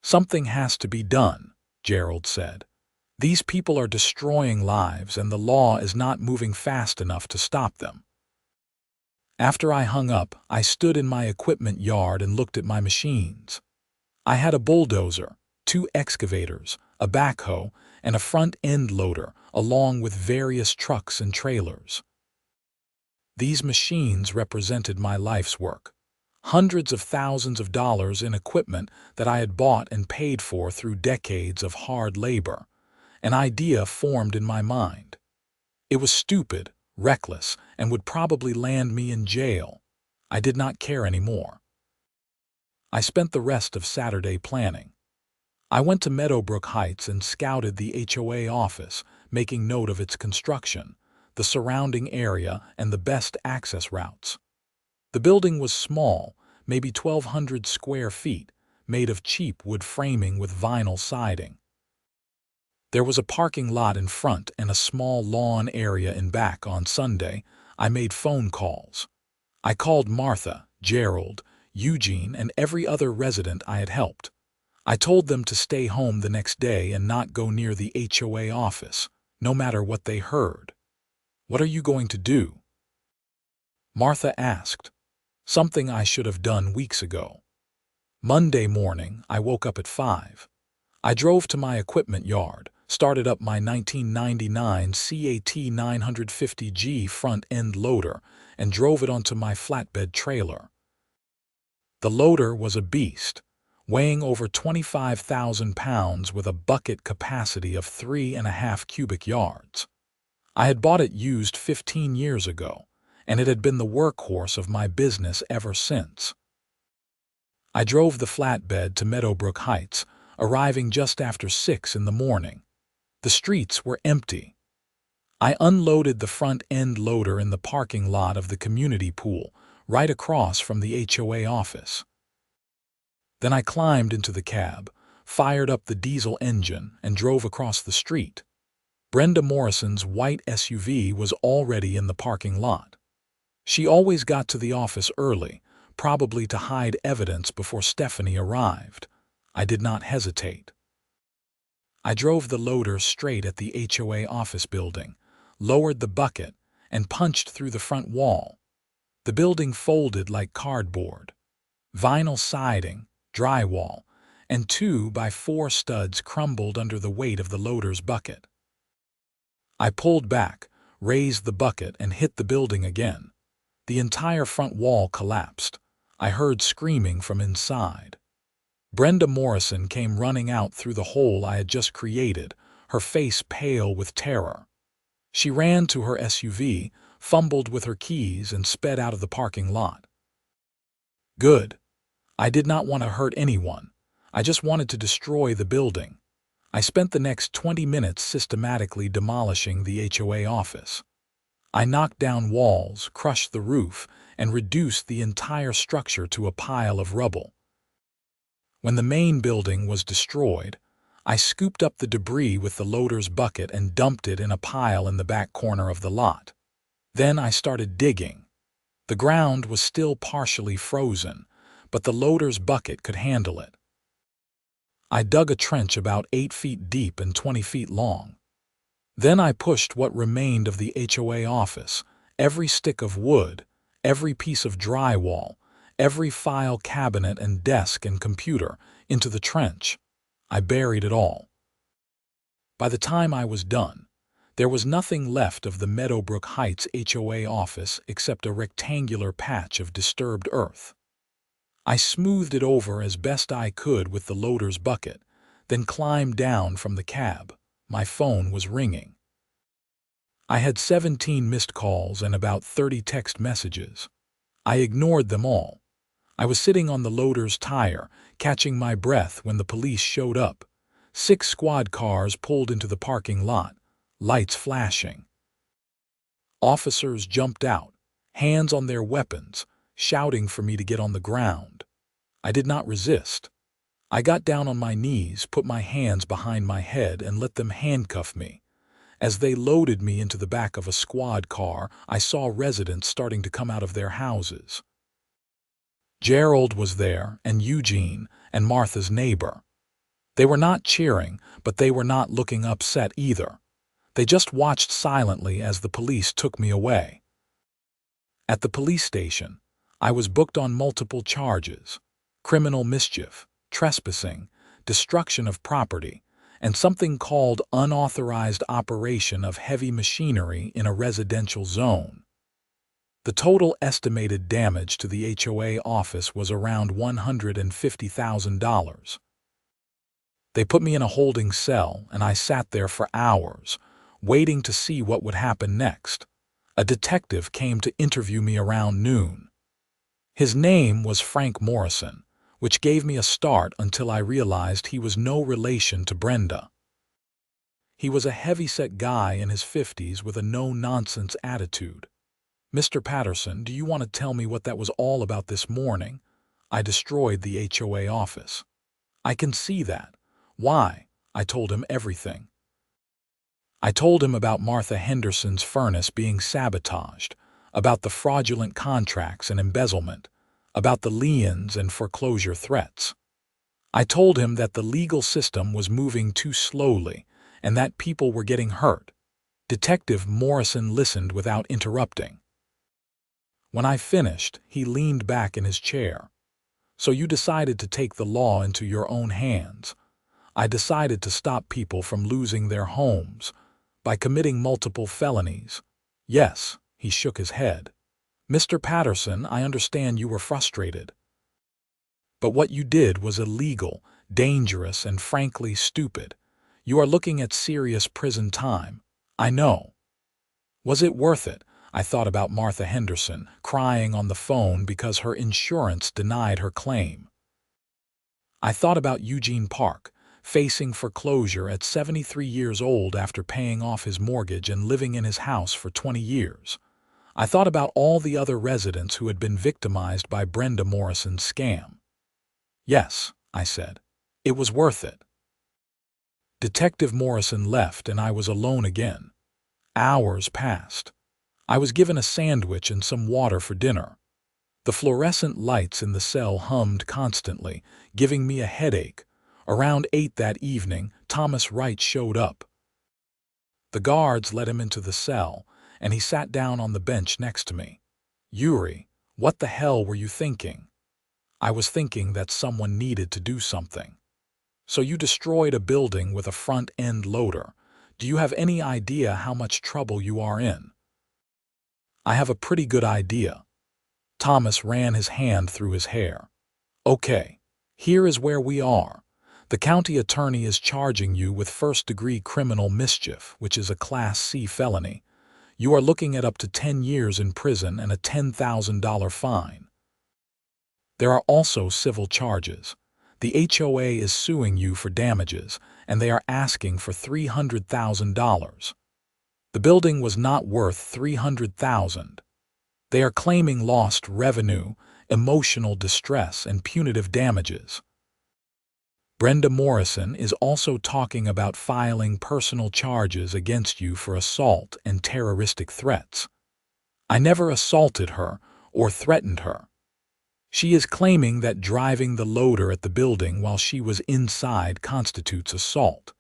"Something has to be done," Gerald said. "These people are destroying lives and the law is not moving fast enough to stop them." After I hung up, I stood in my equipment yard and looked at my machines. I had a bulldozer, 2 excavators, a backhoe, and a front-end loader, along with various trucks and trailers. These machines represented my life's work. Hundreds of thousands of dollars in equipment that I had bought and paid for through decades of hard labor. An idea formed in my mind. It was stupid, reckless, and would probably land me in jail. I did not care anymore. I spent the rest of Saturday planning. I went to Meadowbrook Heights and scouted the HOA office, making note of its construction, the surrounding area, and the best access routes. The building was small, maybe 1,200 square feet, made of cheap wood framing with vinyl siding. There was a parking lot in front and a small lawn area in back. On Sunday, I made phone calls. I called Martha, Gerald, Eugene, and every other resident I had helped. I told them to stay home the next day and not go near the HOA office, no matter what they heard. "What are you going to do?" Martha asked. Something I should have done weeks ago. Monday morning, I woke up at 5. I drove to my equipment yard, started up my 1999 CAT 950G front-end loader, and drove it onto my flatbed trailer. The loader was a beast, weighing over 25,000 pounds with a bucket capacity of 3.5 cubic yards. I had bought it used 15 years ago, and it had been the workhorse of my business ever since. I drove the flatbed to Meadowbrook Heights, arriving just after 6 in the morning. The streets were empty. I unloaded the front-end loader in the parking lot of the community pool, right across from the HOA office. Then I climbed into the cab, fired up the diesel engine, and drove across the street. Brenda Morrison's white SUV was already in the parking lot. She always got to the office early, probably to hide evidence before Stephanie arrived. I did not hesitate. I drove the loader straight at the HOA office building, lowered the bucket, and punched through the front wall. The building folded like cardboard. Vinyl siding, drywall, and 2x4 studs crumbled under the weight of the loader's bucket. I pulled back, raised the bucket, and hit the building again. The entire front wall collapsed. I heard screaming from inside. Brenda Morrison came running out through the hole I had just created, her face pale with terror. She ran to her SUV, fumbled with her keys, and sped out of the parking lot. Good. I did not want to hurt anyone. I just wanted to destroy the building. I spent the next 20 minutes systematically demolishing the HOA office. I knocked down walls, crushed the roof, and reduced the entire structure to a pile of rubble. When the main building was destroyed, I scooped up the debris with the loader's bucket and dumped it in a pile in the back corner of the lot. Then I started digging. The ground was still partially frozen, but the loader's bucket could handle it. I dug a trench about 8 feet deep and 20 feet long. Then I pushed what remained of the HOA office, every stick of wood, every piece of drywall, every file cabinet and desk and computer, into the trench. I buried it all. By the time I was done, there was nothing left of the Meadowbrook Heights HOA office except a rectangular patch of disturbed earth. I smoothed it over as best I could with the loader's bucket, then climbed down from the cab. My phone was ringing. I had 17 missed calls and about 30 text messages. I ignored them all. I was sitting on the loader's tire, catching my breath when the police showed up. 6 squad cars pulled into the parking lot, lights flashing. Officers jumped out, hands on their weapons, shouting for me to get on the ground. I did not resist. I got down on my knees, put my hands behind my head, and let them handcuff me. As they loaded me into the back of a squad car, I saw residents starting to come out of their houses. Gerald was there, and Eugene, and Martha's neighbor. They were not cheering, but they were not looking upset either. They just watched silently as the police took me away. At the police station, I was booked on multiple charges: criminal mischief, trespassing, destruction of property, and something called unauthorized operation of heavy machinery in a residential zone. The total estimated damage to the HOA office was around $150,000. They put me in a holding cell, and I sat there for hours, waiting to see what would happen next. A detective came to interview me around noon. His name was Frank Morrison, which gave me a start until I realized he was no relation to Brenda. He was a heavy-set guy in his 50s with a no-nonsense attitude. "Mr. Patterson, do you want to tell me what that was all about this morning? I destroyed the HOA office." "I can see that. Why?" I told him everything. I told him about Martha Henderson's furnace being sabotaged, about the fraudulent contracts and embezzlement, about the liens and foreclosure threats. I told him that the legal system was moving too slowly and that people were getting hurt. Detective Morrison listened without interrupting. When I finished, he leaned back in his chair. "So you decided to take the law into your own hands." "I decided to stop people from losing their homes by committing multiple felonies." "Yes," he shook his head. "Mr. Patterson, I understand you were frustrated. But what you did was illegal, dangerous, and frankly stupid. You are looking at serious prison time. I know." Was it worth it? I thought about Martha Henderson, crying on the phone because her insurance denied her claim. I thought about Eugene Park, facing foreclosure at 73 years old after paying off his mortgage and living in his house for 20 years. I thought about all the other residents who had been victimized by Brenda Morrison's scam. "Yes," I said, "it was worth it." Detective Morrison left and I was alone again. Hours passed. I was given a sandwich and some water for dinner. The fluorescent lights in the cell hummed constantly, giving me a headache. Around 8 that evening, Thomas Wright showed up. The guards let him into the cell, and he sat down on the bench next to me. "Yuri, what the hell were you thinking?" "I was thinking that someone needed to do something." "So you destroyed a building with a front-end loader. Do you have any idea how much trouble you are in?" "I have a pretty good idea." Thomas ran his hand through his hair. Okay, here is where we are. The county attorney is charging you with first-degree criminal mischief, which is a Class C felony. You are looking at up to 10 years in prison and a $10,000 fine. There are also civil charges. The HOA is suing you for damages, and they are asking for $300,000. The building was not worth $300,000. They are claiming lost revenue, emotional distress, and punitive damages. Brenda Morrison is also talking about filing personal charges against you for assault and terroristic threats. I never assaulted her or threatened her. She is claiming that driving the loader at the building while she was inside constitutes assault.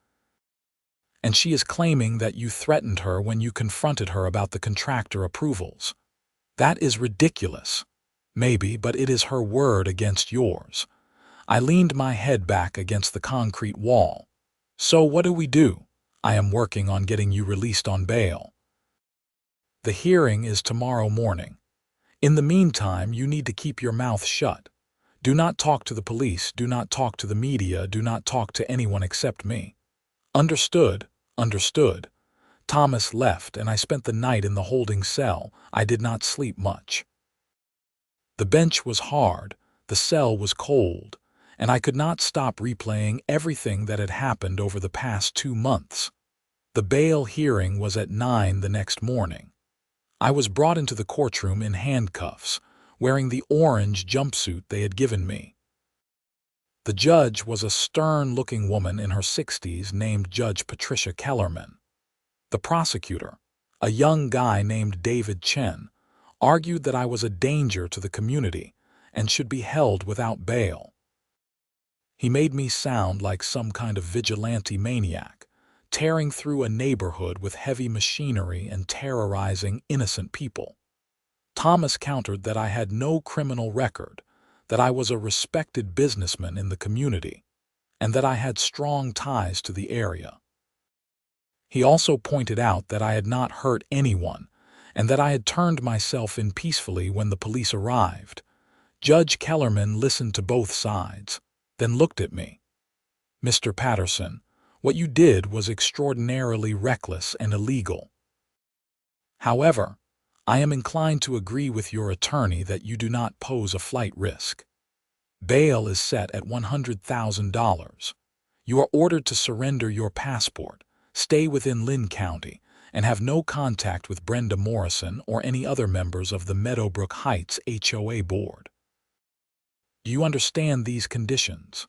And she is claiming that you threatened her when you confronted her about the contractor approvals. That is ridiculous. Maybe, but it is her word against yours. I leaned my head back against the concrete wall. So what do? I am working on getting you released on bail. The hearing is tomorrow morning. In the meantime, you need to keep your mouth shut. Do not talk to the police, do not talk to the media, do not talk to anyone except me. Understood? Understood. Thomas left, and I spent the night in the holding cell. I did not sleep much. The bench was hard, the cell was cold, and I could not stop replaying everything that had happened over the past 2 months. The bail hearing was at 9 the next morning. I was brought into the courtroom in handcuffs, wearing the orange jumpsuit they had given me. The judge was a stern-looking woman in her 60s named Judge Patricia Kellerman. The prosecutor, a young guy named David Chen, argued that I was a danger to the community and should be held without bail. He made me sound like some kind of vigilante maniac, tearing through a neighborhood with heavy machinery and terrorizing innocent people. Thomas countered that I had no criminal record, that I was a respected businessman in the community, and that I had strong ties to the area. He also pointed out that I had not hurt anyone, and that I had turned myself in peacefully when the police arrived. Judge Kellerman listened to both sides, then looked at me. Mr. Patterson, what you did was extraordinarily reckless and illegal. However, I am inclined to agree with your attorney that you do not pose a flight risk. Bail is set at $100,000. You are ordered to surrender your passport, stay within Lynn County, and have no contact with Brenda Morrison or any other members of the Meadowbrook Heights HOA board. Do you understand these conditions?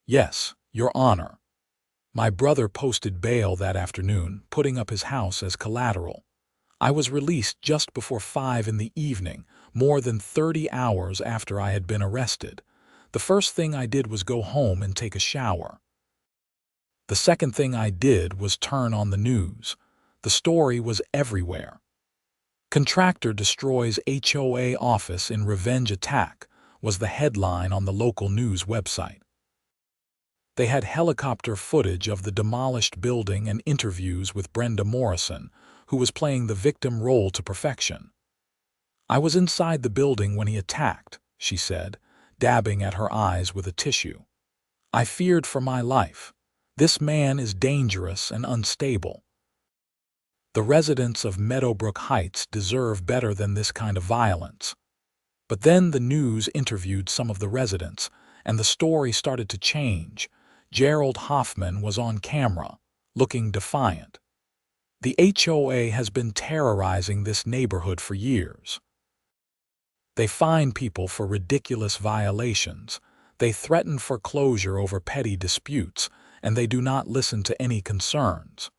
Yes, Your Honor. My brother posted bail that afternoon, putting up his house as collateral. I was released just before 5 in the evening, more than 30 hours after I had been arrested. The first thing I did was go home and take a shower. The second thing I did was turn on the news. The story was everywhere. Contractor destroys HOA office in revenge attack was the headline on the local news website. They had helicopter footage of the demolished building and interviews with Brenda Morrison, who was playing the victim role to perfection. I was inside the building when he attacked, she said, dabbing at her eyes with a tissue. I feared for my life. This man is dangerous and unstable. The residents of Meadowbrook Heights deserve better than this kind of violence. But then the news interviewed some of the residents, and the story started to change. Gerald Hoffman was on camera, looking defiant. The HOA has been terrorizing this neighborhood for years. They fine people for ridiculous violations, they threaten foreclosure over petty disputes, and they do not listen to any concerns.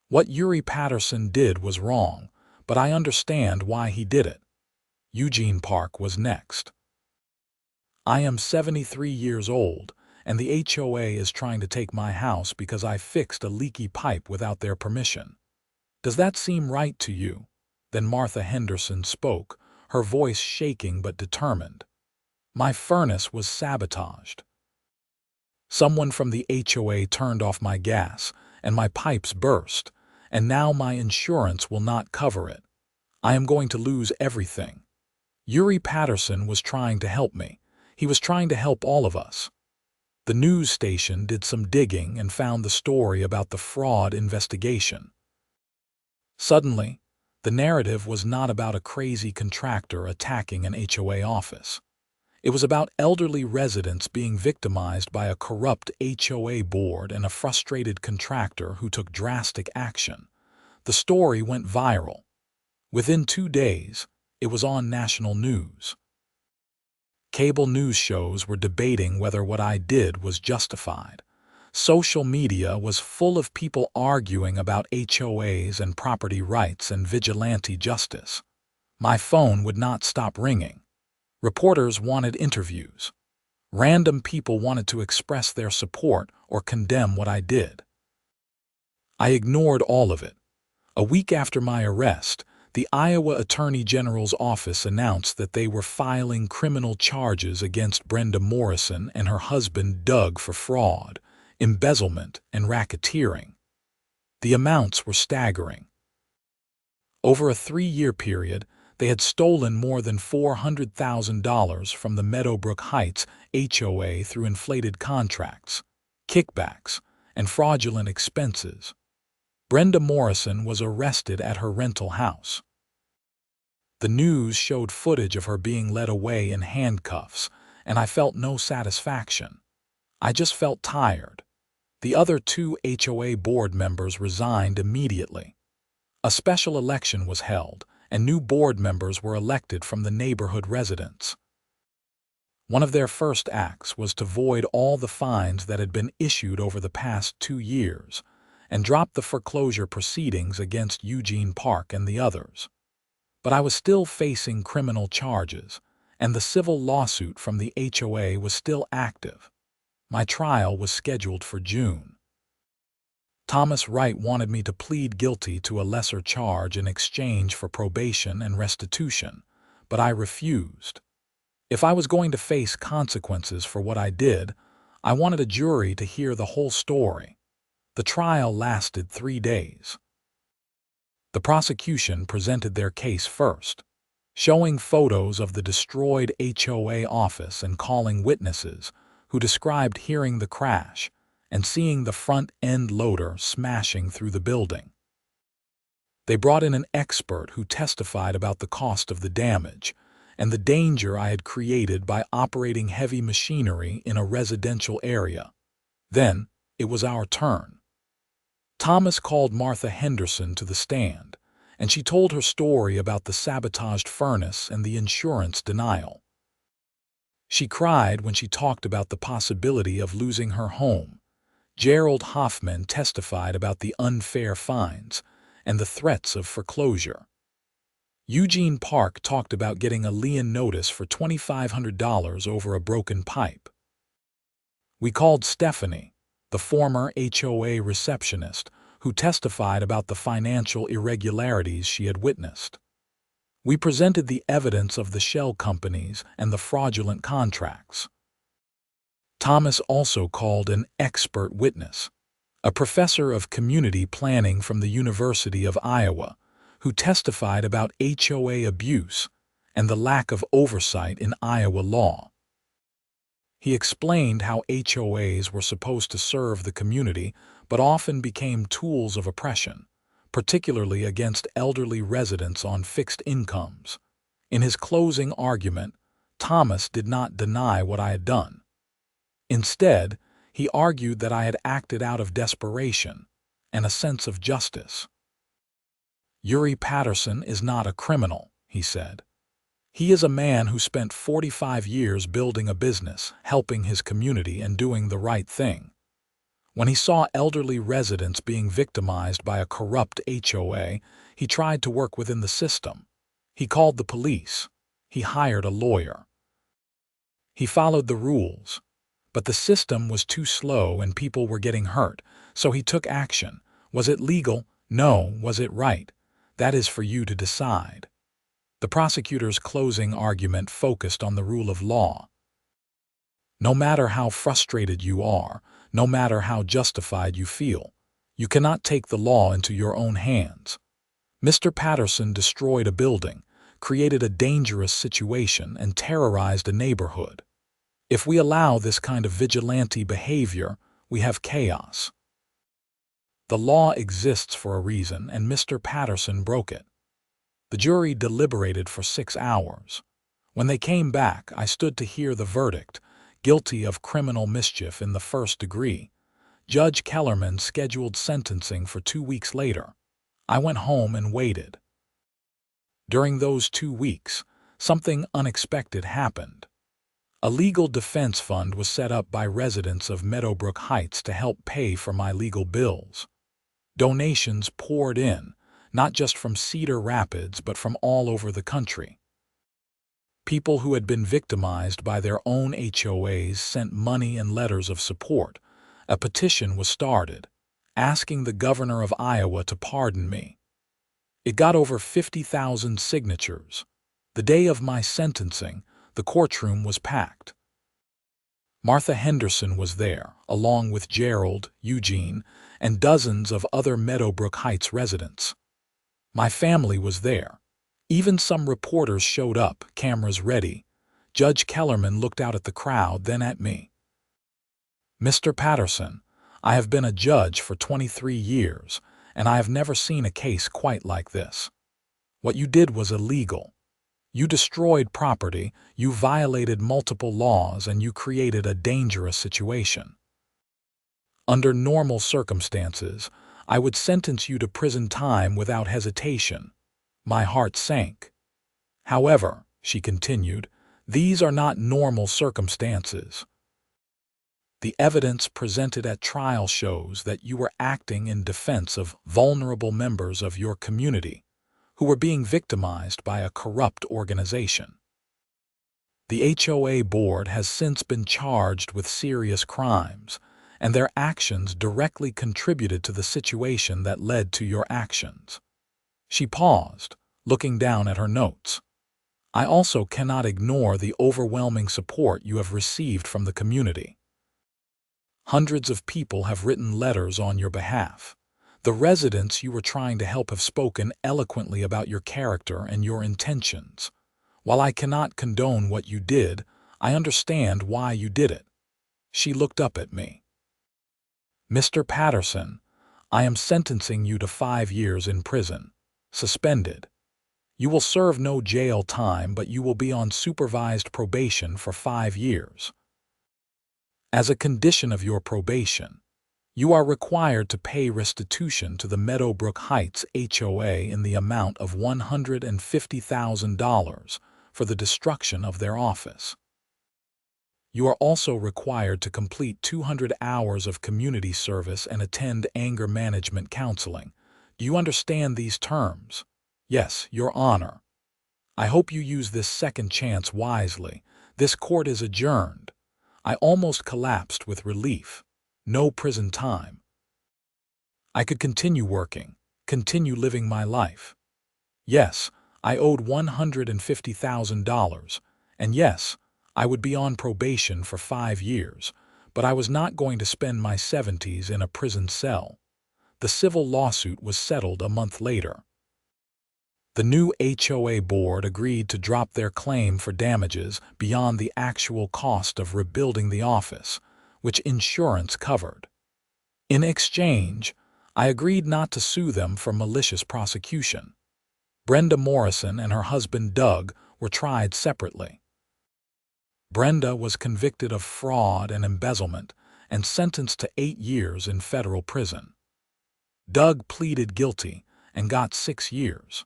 What Yuri Patterson did was wrong, but I understand why he did it. Eugene Park was next. I am 73 years old, and the HOA is trying to take my house because I fixed a leaky pipe without their permission. Does that seem right to you? Then Martha Henderson spoke, her voice shaking but determined. My furnace was sabotaged. Someone from the HOA turned off my gas, and my pipes burst, and now my insurance will not cover it. I am going to lose everything. Yuri Patterson was trying to help me. He was trying to help all of us. The news station did some digging and found the story about the fraud investigation. Suddenly, the narrative was not about a crazy contractor attacking an HOA office. It was about elderly residents being victimized by a corrupt HOA board and a frustrated contractor who took drastic action. The story went viral. Within 2 days, it was on national news. Cable news shows were debating whether what I did was justified. Social media was full of people arguing about HOAs and property rights and vigilante justice. My phone would not stop ringing. Reporters wanted interviews. Random people wanted to express their support or condemn what I did. I ignored all of it. A week after my arrest, the Iowa Attorney General's office announced that they were filing criminal charges against Brenda Morrison and her husband Doug for fraud, embezzlement, and racketeering. The amounts were staggering. Over a 3-year period, they had stolen more than $400,000 from the Meadowbrook Heights HOA through inflated contracts, kickbacks, and fraudulent expenses. Brenda Morrison was arrested at her rental house. The news showed footage of her being led away in handcuffs, and I felt no satisfaction. I just felt tired. The other 2 HOA board members resigned immediately. A special election was held, and new board members were elected from the neighborhood residents. One of their first acts was to void all the fines that had been issued over the past 2 years, and drop the foreclosure proceedings against Eugene Park and the others. But I was still facing criminal charges, and the civil lawsuit from the HOA was still active. My trial was scheduled for June. Thomas Wright wanted me to plead guilty to a lesser charge in exchange for probation and restitution, but I refused. If I was going to face consequences for what I did, I wanted a jury to hear the whole story. The trial lasted 3 days. The prosecution presented their case first, showing photos of the destroyed HOA office and calling witnesses who described hearing the crash and seeing the front-end loader smashing through the building. They brought in an expert who testified about the cost of the damage and the danger I had created by operating heavy machinery in a residential area. Then, it was our turn. Thomas called Martha Henderson to the stand, and she told her story about the sabotaged furnace and the insurance denial. She cried when she talked about the possibility of losing her home. Gerald Hoffman testified about the unfair fines and the threats of foreclosure. Eugene Park talked about getting a lien notice for $2,500 over a broken pipe. We called Stephanie, the former HOA receptionist, who testified about the financial irregularities she had witnessed. We presented the evidence of the shell companies and the fraudulent contracts. Thomas also called an expert witness, a professor of community planning from the University of Iowa, who testified about HOA abuse and the lack of oversight in Iowa law. He explained how HOAs were supposed to serve the community but often became tools of oppression, particularly against elderly residents on fixed incomes. In his closing argument, Thomas did not deny what I had done. Instead, he argued that I had acted out of desperation and a sense of justice. Yuri Patterson is not a criminal, he said. He is a man who spent 45 years building a business, helping his community, and doing the right thing. When he saw elderly residents being victimized by a corrupt HOA, he tried to work within the system. He called the police. He hired a lawyer. He followed the rules. But the system was too slow and people were getting hurt, so he took action. Was it legal? No. Was it right? That is for you to decide. The prosecutor's closing argument focused on the rule of law. No matter how frustrated you are, no matter how justified you feel, you cannot take the law into your own hands. Mr. Patterson destroyed a building, created a dangerous situation and terrorized a neighborhood. If we allow this kind of vigilante behavior, we have chaos. The law exists for a reason, and Mr. Patterson broke it. The jury deliberated for 6 hours. When they came back, I stood to hear the verdict, guilty of criminal mischief in the first degree. Judge Kellerman scheduled sentencing for 2 weeks later. I went home and waited. During those 2 weeks, something unexpected happened. A legal defense fund was set up by residents of Meadowbrook Heights to help pay for my legal bills. Donations poured in, not just from Cedar Rapids but from all over the country. People who had been victimized by their own HOAs sent money and letters of support. A petition was started, asking the governor of Iowa to pardon me. It got over 50,000 signatures. The day of my sentencing, the courtroom was packed. Martha Henderson was there, along with Gerald, Eugene, and dozens of other Meadowbrook Heights residents. My family was there. Even some reporters showed up, cameras ready. Judge Kellerman looked out at the crowd, then at me. "Mr. Patterson, I have been a judge for 23 years, and I have never seen a case quite like this. What you did was illegal. You destroyed property, you violated multiple laws, and you created a dangerous situation. Under normal circumstances, I would sentence you to prison time without hesitation." My heart sank. "However," she continued, "these are not normal circumstances. The evidence presented at trial shows that you were acting in defense of vulnerable members of your community who were being victimized by a corrupt organization. The HOA board has since been charged with serious crimes, and their actions directly contributed to the situation that led to your actions." She paused, looking down at her notes. "I also cannot ignore the overwhelming support you have received from the community. Hundreds of people have written letters on your behalf. The residents you were trying to help have spoken eloquently about your character and your intentions. While I cannot condone what you did, I understand why you did it." She looked up at me. "Mr. Patterson, I am sentencing you to 5 years in prison, suspended. You will serve no jail time, but you will be on supervised probation for 5 years. As a condition of your probation, you are required to pay restitution to the Meadowbrook Heights HOA in the amount of $150,000 for the destruction of their office. You are also required to complete 200 hours of community service and attend anger management counseling. Do you understand these terms?" "Yes, Your Honor." "I hope you use this second chance wisely. This court is adjourned." I almost collapsed with relief. No prison time. I could continue working, continue living my life. Yes, I owed $150,000, and yes, I would be on probation for 5 years, but I was not going to spend my 70s in a prison cell. The civil lawsuit was settled a month later. The new HOA board agreed to drop their claim for damages beyond the actual cost of rebuilding the office, which insurance covered. In exchange, I agreed not to sue them for malicious prosecution. Brenda Morrison and her husband Doug were tried separately. Brenda was convicted of fraud and embezzlement and sentenced to 8 years in federal prison. Doug pleaded guilty and got 6 years.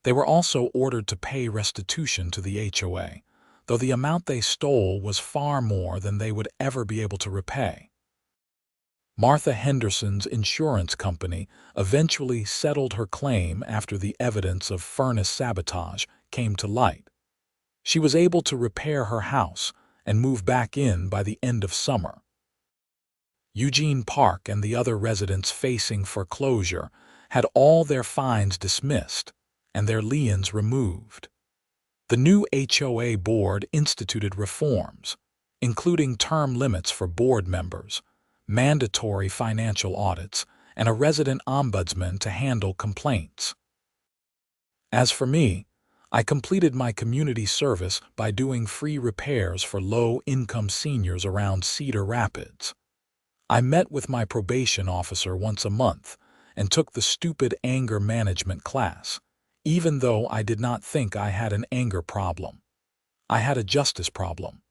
They were also ordered to pay restitution to the HOA, though the amount they stole was far more than they would ever be able to repay. Martha Henderson's insurance company eventually settled her claim after the evidence of furnace sabotage came to light. She was able to repair her house and move back in by the end of summer. Eugene Park and the other residents facing foreclosure had all their fines dismissed and their liens removed. The new HOA board instituted reforms, including term limits for board members, mandatory financial audits, and a resident ombudsman to handle complaints. As for me, I completed my community service by doing free repairs for low-income seniors around Cedar Rapids. I met with my probation officer once a month and took the stupid anger management class, even though I did not think I had an anger problem. I had a justice problem.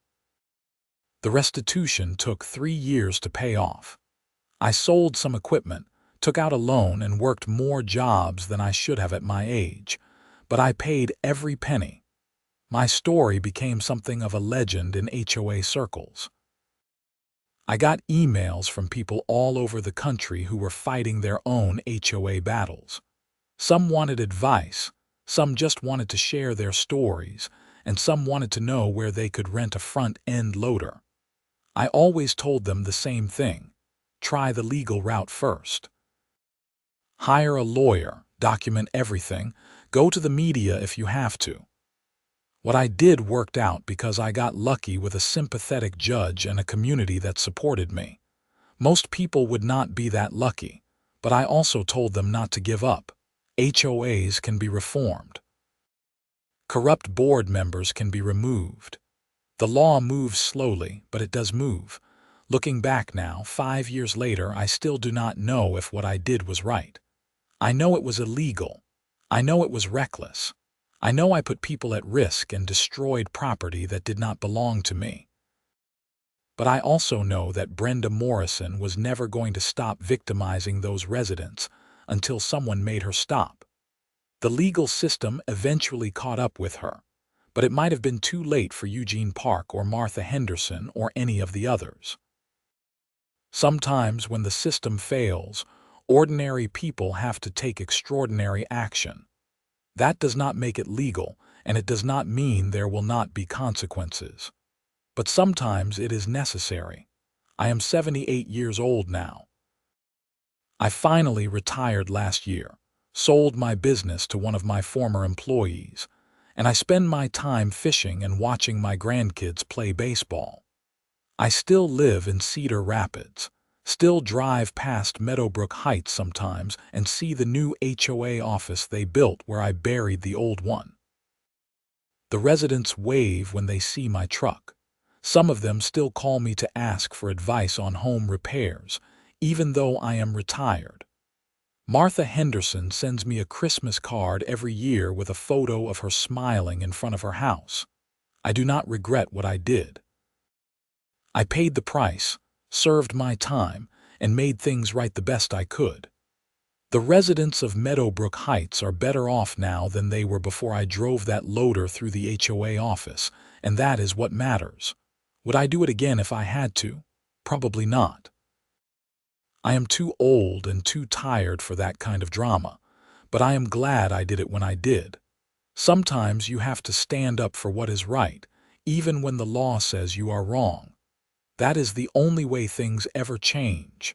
The restitution took 3 years to pay off. I sold some equipment, took out a loan, and worked more jobs than I should have at my age, but I paid every penny. My story became something of a legend in HOA circles. I got emails from people all over the country who were fighting their own HOA battles. Some wanted advice, some just wanted to share their stories, and some wanted to know where they could rent a front-end loader. I always told them the same thing: try the legal route first. Hire a lawyer, document everything, go to the media if you have to. What I did worked out because I got lucky with a sympathetic judge and a community that supported me. Most people would not be that lucky, but I also told them not to give up. HOAs can be reformed. Corrupt board members can be removed. The law moves slowly, but it does move. Looking back now, 5 years later, I still do not know if what I did was right. I know it was illegal. I know it was reckless. I know I put people at risk and destroyed property that did not belong to me. But I also know that Brenda Morrison was never going to stop victimizing those residents until someone made her stop. The legal system eventually caught up with her, but it might have been too late for Eugene Park or Martha Henderson or any of the others. Sometimes when the system fails, ordinary people have to take extraordinary action. That does not make it legal, and it does not mean there will not be consequences. But sometimes it is necessary. I am 78 years old now. I finally retired last year, sold my business to one of my former employees, and I spend my time fishing and watching my grandkids play baseball. I still live in Cedar Rapids, still drive past Meadowbrook Heights sometimes and see the new HOA office they built where I buried the old one. The residents wave when they see my truck. Some of them still call me to ask for advice on home repairs, even though I am retired. Martha Henderson sends me a Christmas card every year with a photo of her smiling in front of her house. I do not regret what I did. I paid the price, served my time, and made things right the best I could. The residents of Meadowbrook Heights are better off now than they were before I drove that loader through the HOA office, and that is what matters. Would I do it again if I had to? Probably not. I am too old and too tired for that kind of drama, but I am glad I did it when I did. Sometimes you have to stand up for what is right, even when the law says you are wrong. That is the only way things ever change.